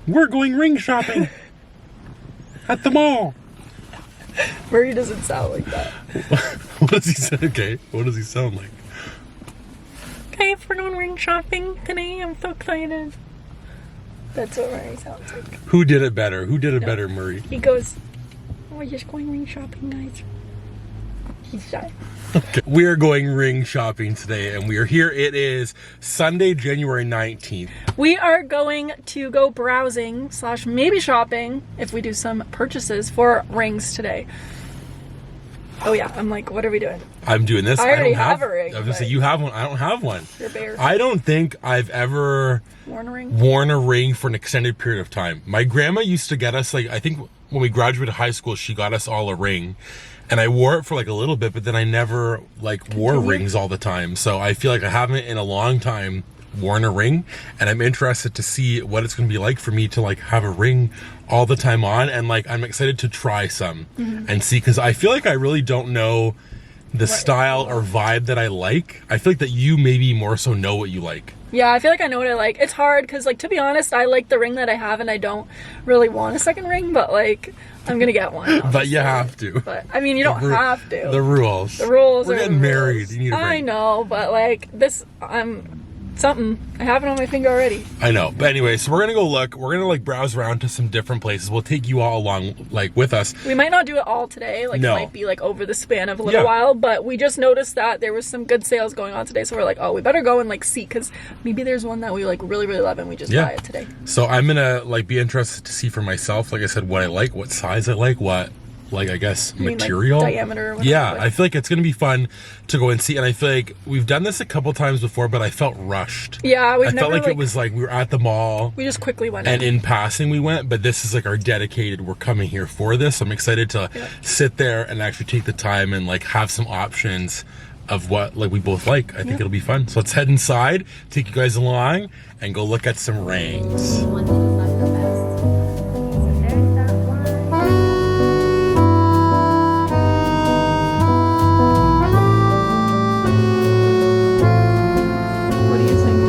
We're going ring shopping at the mall. Murray doesn't sound like that. What does he say? Okay, what does he sound like? Okay, we're going ring shopping today. I'm so excited. That's what Murray sounds like. Who did it better? Who did it better, Murray? He goes, oh, we're just going ring shopping, guys. He's shy. Okay. We are going ring shopping today, and we are here. It is Sunday, January 19th. We are going to go browsing / maybe shopping if we do some purchases for rings today. Oh yeah, I'm like, what are we doing? I'm doing this. I already don't have a ring, I was gonna say, you have one. I don't have one. You're bare. I don't think I've ever worn a ring for an extended period of time. My grandma used to get us, like, I think when we graduated high school, she got us all a ring. And I wore it for like a little bit, but then I never wore rings all the time. So I feel like I haven't in a long time worn a ring, and I'm interested to see what it's going to be like for me to like have a ring all the time on. And like, I'm excited to try some and see, because I feel like I really don't know the style or vibe that I like. I feel like that you maybe more so know what you like. Yeah, I feel like I know what I like. It's hard because, like, to be honest, I like the ring that I have, and I don't really want a second ring, but like, I'm gonna get one. But you have to. But I mean, you don't have to. The rules. The rules. We're getting married. You need a ring. I know, but like this, something. I have it on my finger already. I know. But anyway, so we're gonna go look. We're gonna like browse around to some different places. We'll take you all along like with us. We might not do it all today. Like, no. It might be like over the span of a little while. But we just noticed that there was some good sales going on today. So we're like, oh, we better go and like see, because maybe there's one that we like really, really love and we just buy it today. So I'm gonna like be interested to see for myself, like I said, what I like, what size I like, what I guess material, like diameter or whatever. Yeah, I feel like it's gonna be fun to go and see. And I feel like we've done this a couple times before, but I felt rushed. Yeah, I felt like it was like we were at the mall, we just quickly went and in passing we went, but this is like our dedicated, we're coming here for this. I'm excited to sit there and actually take the time and like have some options of what like we both like. I think it'll be fun. So let's head inside, take you guys along, and go look at some rings. One thing is not the best. So there's that one. What do you think?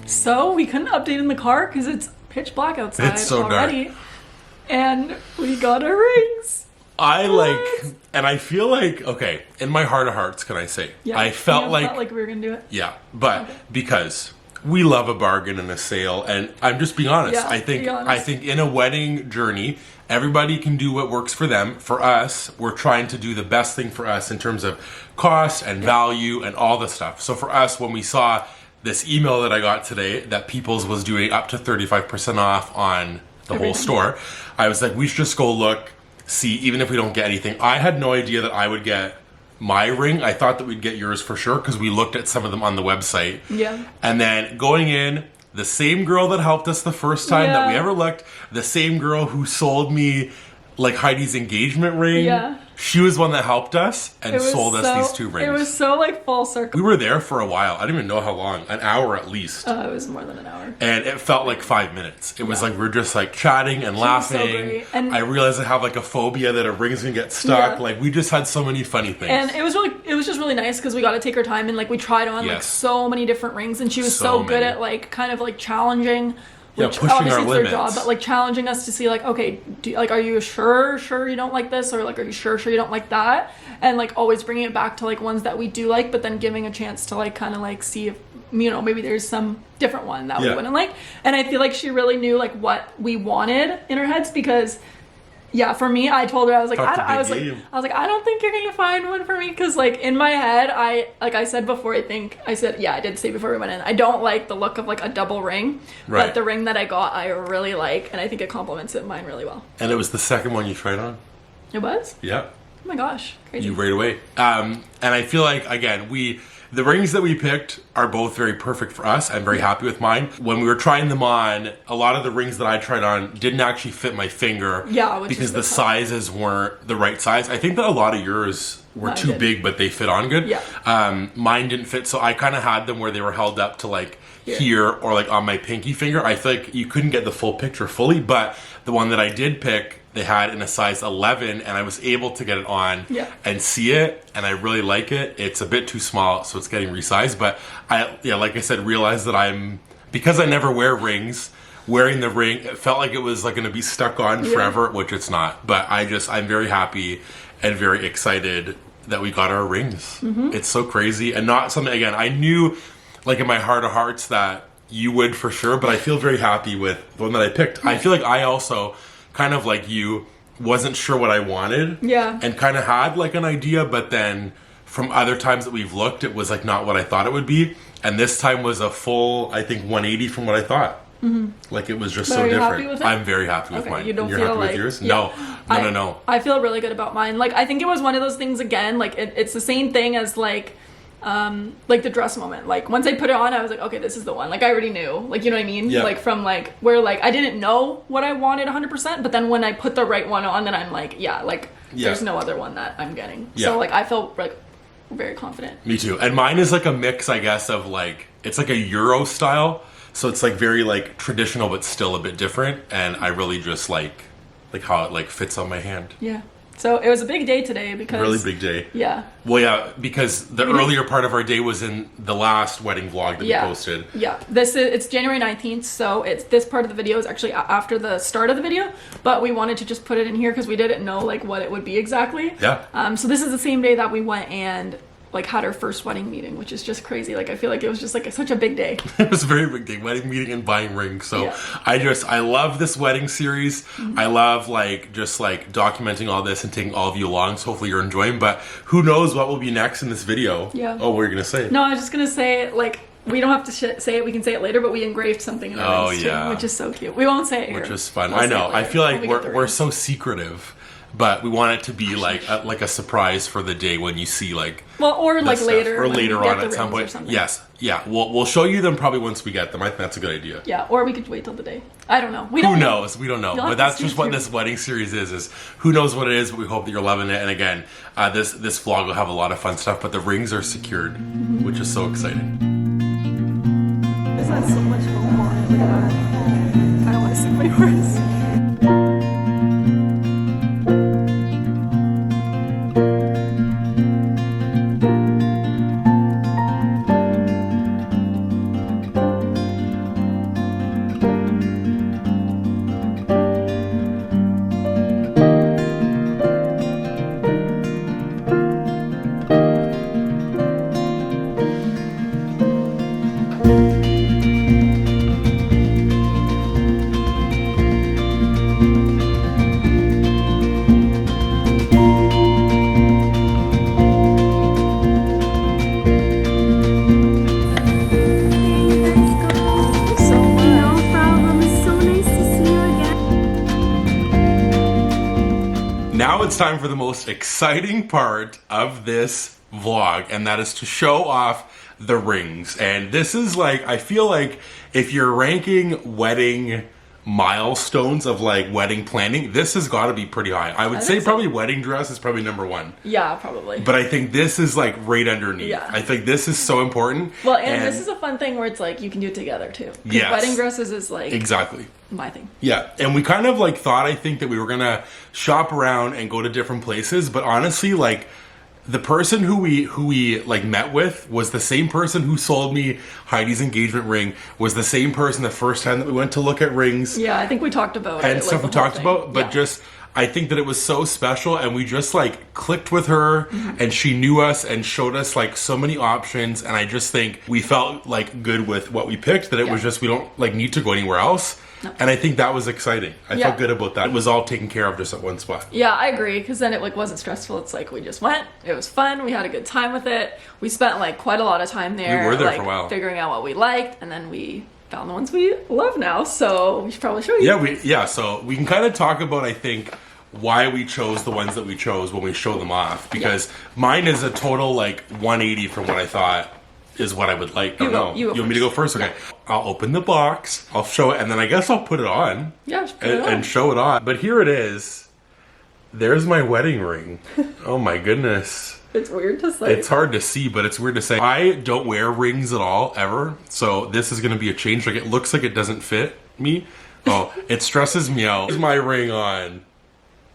So we couldn't update in the car because it's pitch black outside It's so already. dark. And we got our rings. I like, and I feel like, okay, in my heart of hearts, can I say, I felt like we were gonna do it. Yeah, but because we love a bargain and a sale, and I'm just being honest. Yeah, I think be honest. I think in a wedding journey, everybody can do what works for them. For us, we're trying to do the best thing for us in terms of cost and value and all the stuff. So for us, when we saw this email that I got today that People's was doing up to 35% off on the whole store, I was like, we should just go look, see, even if we don't get anything. I had no idea that I would get my ring. I thought that we'd get yours for sure because we looked at some of them on the website. Yeah. And then going in, the same girl that helped us the first time that we ever looked, the same girl who sold me like Heidi's engagement ring. Yeah. She was one that helped us and sold us these two rings. It was so like full circle. We were there for a while. I don't even know how long. An hour at least. It was more than an hour. And it felt like 5 minutes. It was like we were just like chatting and laughing. So great. And I realized I have like a phobia that a ring's gonna get stuck. Like we just had so many funny things. And it was just really nice because we got to take our time and like we tried on like so many different rings, and she was so good at like kind of like challenging Yeah, which pushing our obviously it's their limits. job, but like challenging us to see like, okay, like, are you sure you don't like this, or like, are you sure you don't like that, and like always bringing it back to like ones that we do like, but then giving a chance to like kind of like see if, you know, maybe there's some different one that we wouldn't like. And I feel like she really knew like what we wanted in our heads, because yeah, for me, I told her, I was like, I was like, I don't think you're gonna find one for me, because like in my head, I said before, I did say before we went in, I don't like the look of like a double ring, but the ring that I got, I really like, and I think it complements mine really well. And it was the second one you tried on? It was? Yeah. Oh my gosh, crazy. You right away. And I feel like, again, the rings that we picked are both very perfect for us. I'm very happy with mine. When we were trying them on, a lot of the rings that I tried on didn't actually fit my finger. Yeah, because the sizes weren't the right size. I think that a lot of yours were too big, but they fit on good. Yeah. Mine didn't fit, so I kind of had them where they were held up to like here or like on my pinky finger. I feel like you couldn't get the full picture fully, but the one that I did pick, they had in a size 11, and I was able to get it on and see it, and I really like it. It's a bit too small, so it's getting resized, but like I said, realized that because I never wear rings, wearing the ring, it felt like it was like going to be stuck on forever, which it's not. But I'm very happy and very excited that we got our rings. It's so crazy, and not something, again, I knew like in my heart of hearts that you would for sure, but I feel very happy with the one that I picked. I feel like I also, kind of like you, wasn't sure what I wanted. Yeah. And kind of had like an idea, but then from other times that we've looked, it was like not what I thought it would be. And this time was a full, I think, 180 from what I thought. Like it was just so different. Happy with it? I'm very happy with mine. You don't You're feel happy like, with yours? Yeah. No. I feel really good about mine. Like I think it was one of those things again, like it's the same thing as like the dress moment. Like once I put it on, I was like, okay, this is the one. Like I already knew, like, you know what I mean? Yeah. Like from like where like I didn't know what I wanted 100%, but then when I put the right one on, then I'm like, there's no other one that I'm getting. So like I felt like very confident. Me too. And mine is like a mix, I guess, of like, it's like a Euro style, so it's like very like traditional but still a bit different, and I really just like how it like fits on my hand. Yeah. So it was a big day today because... Really big day. Yeah. Well, yeah, because the earlier part of our day was in the last wedding vlog that we posted. Yeah. It's January 19th, so this part of the video is actually after the start of the video, but we wanted to just put it in here because we didn't know like what it would be exactly. Yeah. So this is the same day that we went and like had our first wedding meeting, which is just crazy. Like I feel like it was just like such a big day. It was a very big day, wedding meeting and buying rings. So I love this wedding series. I love like just like documenting all this and taking all of you along. So hopefully you're enjoying, but who knows what will be next in this video. Yeah. Oh, what are you gonna say? No, I was just gonna say like, we don't have to say it, we can say it later, but we engraved something in our rings too, which is so cute. We won't say it here. Which is fun. I know. I feel like we're so secretive. But we want it to be like a surprise for the day when you see like or like later on at some point. Yes, yeah. We'll show you them probably once we get them. I think that's a good idea. Yeah, or we could wait till the day. I don't know. Who knows? We don't know. But that's just what this wedding series is who knows what it is. But we hope that you're loving it. And again, this vlog will have a lot of fun stuff. But the rings are secured, which is so exciting. This has so much foam on it. Look at that. I don't want to see my horse. Now it's time for the most exciting part of this vlog, and that is to show off the rings. And this is like, I feel like if you're ranking wedding milestones of like wedding planning, this has got to be pretty high. I would say probably wedding dress is probably number one. Yeah, probably. But I think this is like right underneath. Yeah. I think this is so important. Well, and this is a fun thing where it's like you can do it together too. Yes. Wedding dresses is like exactly my thing. Yeah, and we kind of like thought, I think, that we were gonna shop around and go to different places, but honestly, like the person who we like met with was the same person who sold me Heidi's engagement ring, was the same person the first time that we went to look at rings. Yeah, I think we talked about and it. stuff we talked about, but just I think that it was so special, and we just like clicked with her, and she knew us and showed us like so many options, and I just think we felt like good with what we picked, that it was just we don't like need to go anywhere else. No. And I think that was exciting. I felt good about that. It was all taken care of just at one spot. Yeah, I agree, because then it like wasn't stressful. It's like we just went. It was fun. We had a good time with it. We spent like quite a lot of time there. We were there like, for a while, figuring out what we liked, and then we found the ones we love now. So we should probably show you. So we can kind of talk about, I think, why we chose the ones that we chose when we show them off, because mine is a total like 180 from what I thought is what I would like. You want me to go first? Okay. Yeah. I'll open the box, I'll show it, and then I guess I'll put it on. Yeah, and show it on. But here it is. There's my wedding ring. Oh my goodness. It's weird to say. It's hard to see, but it's weird to say. I don't wear rings at all, ever. So this is going to be a change. Like, it looks like it doesn't fit me. Oh, it stresses me out. Here's my ring on.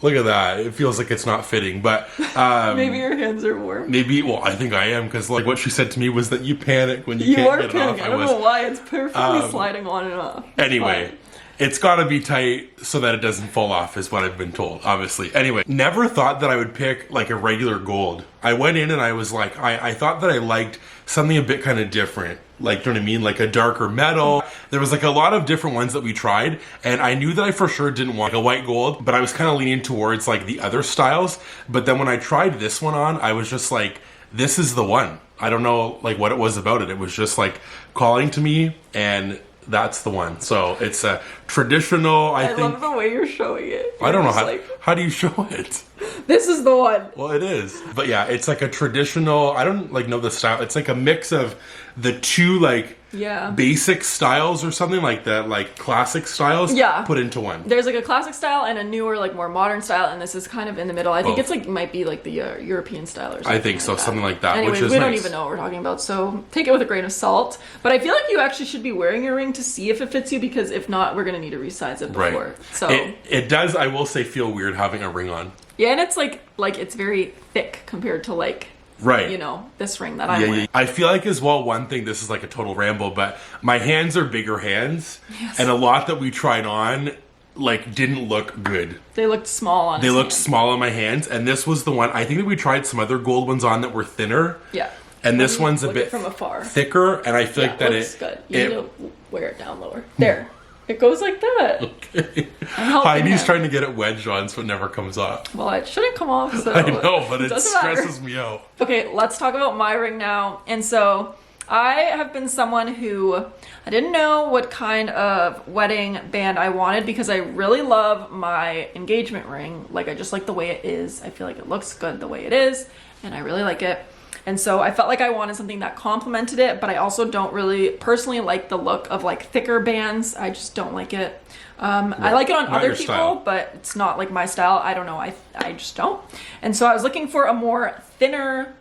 Look at that. It feels like it's not fitting, but... maybe your hands are warm. Maybe, well, I think I am, because like what she said to me was that you panic when you can't get it off. I don't know why. It's perfectly sliding on and off. Anyway, it's got to be tight so that it doesn't fall off, is what I've been told, obviously. Anyway, never thought that I would pick like a regular gold. I went in and I was like, I thought that I liked something a bit kind of different. Like, do you know what I mean? Like a darker metal. There was like a lot of different ones that we tried, and I knew that I for sure didn't want like a white gold, but I was kind of leaning towards like the other styles. But then when I tried this one on, I was just like, this is the one. I don't know like what it was about it. It was just like calling to me, and that's the one. So it's a traditional, I think. I love the way you're showing it. I don't know how do you show it? This is the one. Well, it is. But yeah, it's like a traditional, I don't like know the style. It's like a mix of the two like basic styles or something like that, like classic styles put into one. There's like a classic style and a newer, like more modern style, and this is kind of in the middle. I think it's like might be like the European style or something. I think so, like something like that. Anyways, which is we don't even know what we're talking about, so take it with a grain of salt. But I feel like you actually should be wearing your ring to see if it fits you, because if not, we're gonna need to resize it before. Right. So it does, I will say, feel weird having a ring on. Yeah, and it's like it's very thick compared to like you know, this ring that I'm wearing. I feel like as well, one thing, this is like a total ramble, but my hands are bigger hands, and a lot that we tried on like didn't look good. They looked small on They looked small on my hands, and this was the one. I think that we tried some other gold ones on that were thinner. Yeah. And this one's a bit from afar. thicker, and I feel like that looks good. You need to wear it down lower. There. It goes like that. Okay. Heidi's trying to get it wedged on so it never comes off. Well, it shouldn't come off, so I know, but it stresses me out. Okay, let's talk about my ring now. And so I have been someone who I didn't know what kind of wedding band I wanted, because I really love my engagement ring. Like, I just like the way it is. I feel like it looks good the way it is, and I really like it. And so I felt like I wanted something that complemented it, but I also don't really personally like the look of like thicker bands. I just don't like it. I like it on other people, but it's not like my style. I don't know. I just don't. And so I was looking for a more thinner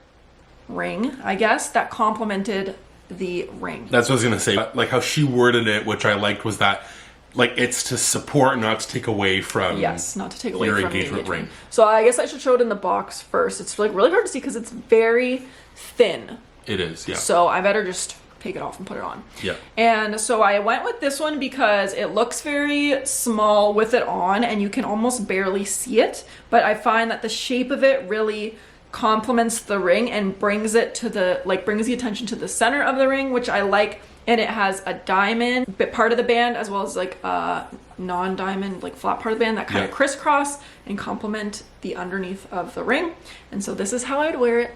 ring, I guess, that complemented the ring. That's what I was gonna say. Like how she worded it, which I liked, was that like it's to support, not to take away from. Yes, not to take away your from engagement ring. So I guess I should show it in the box first. It's like really hard to see because it's very thin. It is, yeah. So I better just take it off and put it on. Yeah. And so I went with this one because it looks very small with it on, and you can almost barely see it. But I find that the shape of it really complements the ring and brings it to the brings the attention to the center of the ring, which I like. And it has a diamond part of the band, as well as like a non-diamond like flat part of the band that kind of crisscross and complement the underneath of the ring. And so this is how I'd wear it.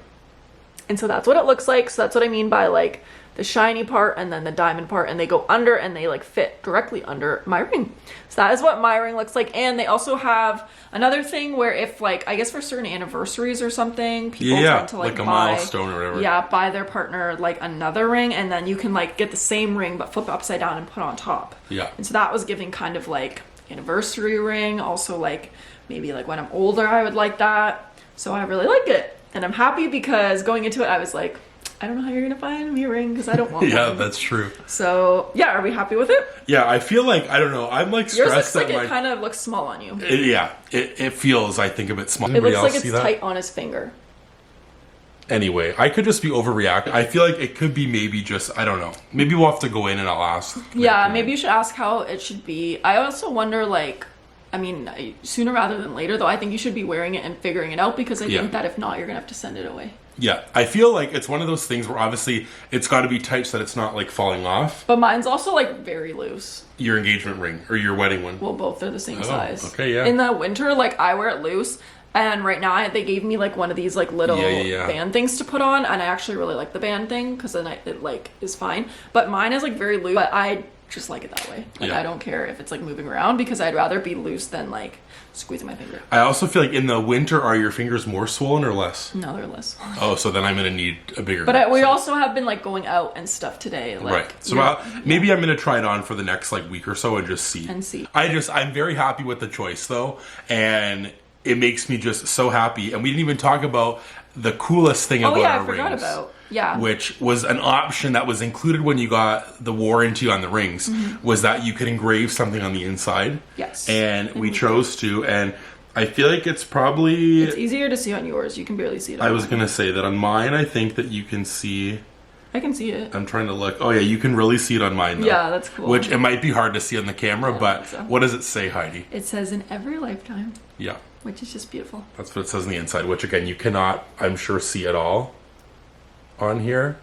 And so that's what it looks like. So that's what I mean by like the shiny part and then the diamond part, and they go under and they like fit directly under my ring. So that is what my ring looks like. And they also have another thing where if like, I guess for certain anniversaries or something, people tend to like a buy, milestone or whatever. buy their partner like another ring, and then you can like get the same ring but flip it upside down and put on top. Yeah. And so that was giving kind of like anniversary ring. Also like maybe like when I'm older I would like that. So I really like it. And I'm happy because going into it I was like, I don't know how you're gonna find me a ring because I don't want yeah, one. That's true. So yeah, are we happy with it? Yeah, I feel like, I don't know, I'm like stressed. Yours looks like it kind of looks small on you. It feels, I think, a bit small. It looks like it's tight on his finger. Anyway, I could just be overreacting. I feel like it could be maybe just, I don't know. Maybe we'll have to go in and I'll ask. Yeah, maybe you should ask how it should be. I also wonder, like, I mean, sooner rather than later, though, I think you should be wearing it and figuring it out, because I think that if not, you're going to have to send it away. Yeah, I feel like it's one of those things where obviously it's got to be tight so that it's not like falling off. But mine's also like very loose. Your engagement ring or your wedding one? Well, both are the same size. Okay, yeah. In the winter, like, I wear it loose. And right now, they gave me, like, one of these, like, little band things to put on. And I actually really like the band thing, because then it, like, is fine. But mine is, like, very loose. But I just like it that way. Like, I don't care if it's, like, moving around, because I'd rather be loose than, like, squeezing my finger. I also feel like in the winter, are your fingers more swollen or less? No, they're less. Oh, so then I'm going to need a bigger... But we also have been, like, going out and stuff today. Like, right. So maybe I'm going to try it on for the next, like, week or so and just see. I'm very happy with the choice, though. And it makes me just so happy. And we didn't even talk about the coolest thing about our rings. Oh, yeah, I forgot about. Yeah. Which was an option that was included when you got the warranty on the rings, was that you could engrave something on the inside. Yes. And we chose to, and I feel like it's probably... It's easier to see on yours. You can barely see it on I was going to say that on mine, I think that you can see... I can see it. I'm trying to look. Oh, yeah, you can really see it on mine, though. Yeah, that's cool. Which, it might be hard to see on the camera, but what does it say, Heidi? It says, in every lifetime. Yeah. Which is just beautiful. That's what it says on the inside, which, again, you cannot, I'm sure, see at all on here.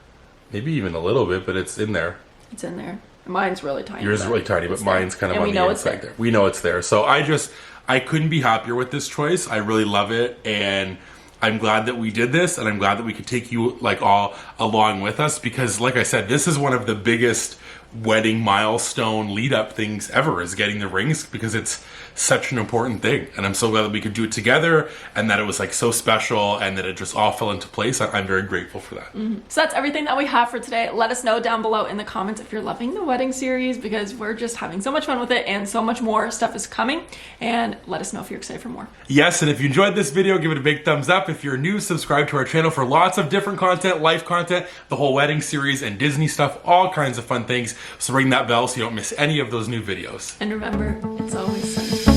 Maybe even a little bit, but it's in there. It's in there. Mine's really tiny. Yours is really tiny, but mine's kind of on the inside there. We know it's there. So I couldn't be happier with this choice. I really love it, and I'm glad that we did this, and I'm glad that we could take you, like, all along with us, because, like I said, this is one of the biggest wedding milestone lead-up things ever, is getting the rings, because it's such an important thing. And I'm so glad that we could do it together, and that it was, like, so special, and that it just all fell into place. I'm very grateful for that. So that's everything that we have for today. Let us know down below in the comments if you're loving the wedding series, because we're just having so much fun with it, and so much more stuff is coming. And let us know if you're excited for more. Yes, and if you enjoyed this video, give it a big thumbs up. If you're new, subscribe to our channel for lots of different content, life content, the whole wedding series, and Disney stuff, all kinds of fun things. So ring that bell so you don't miss any of those new videos. And remember, it's always sunny.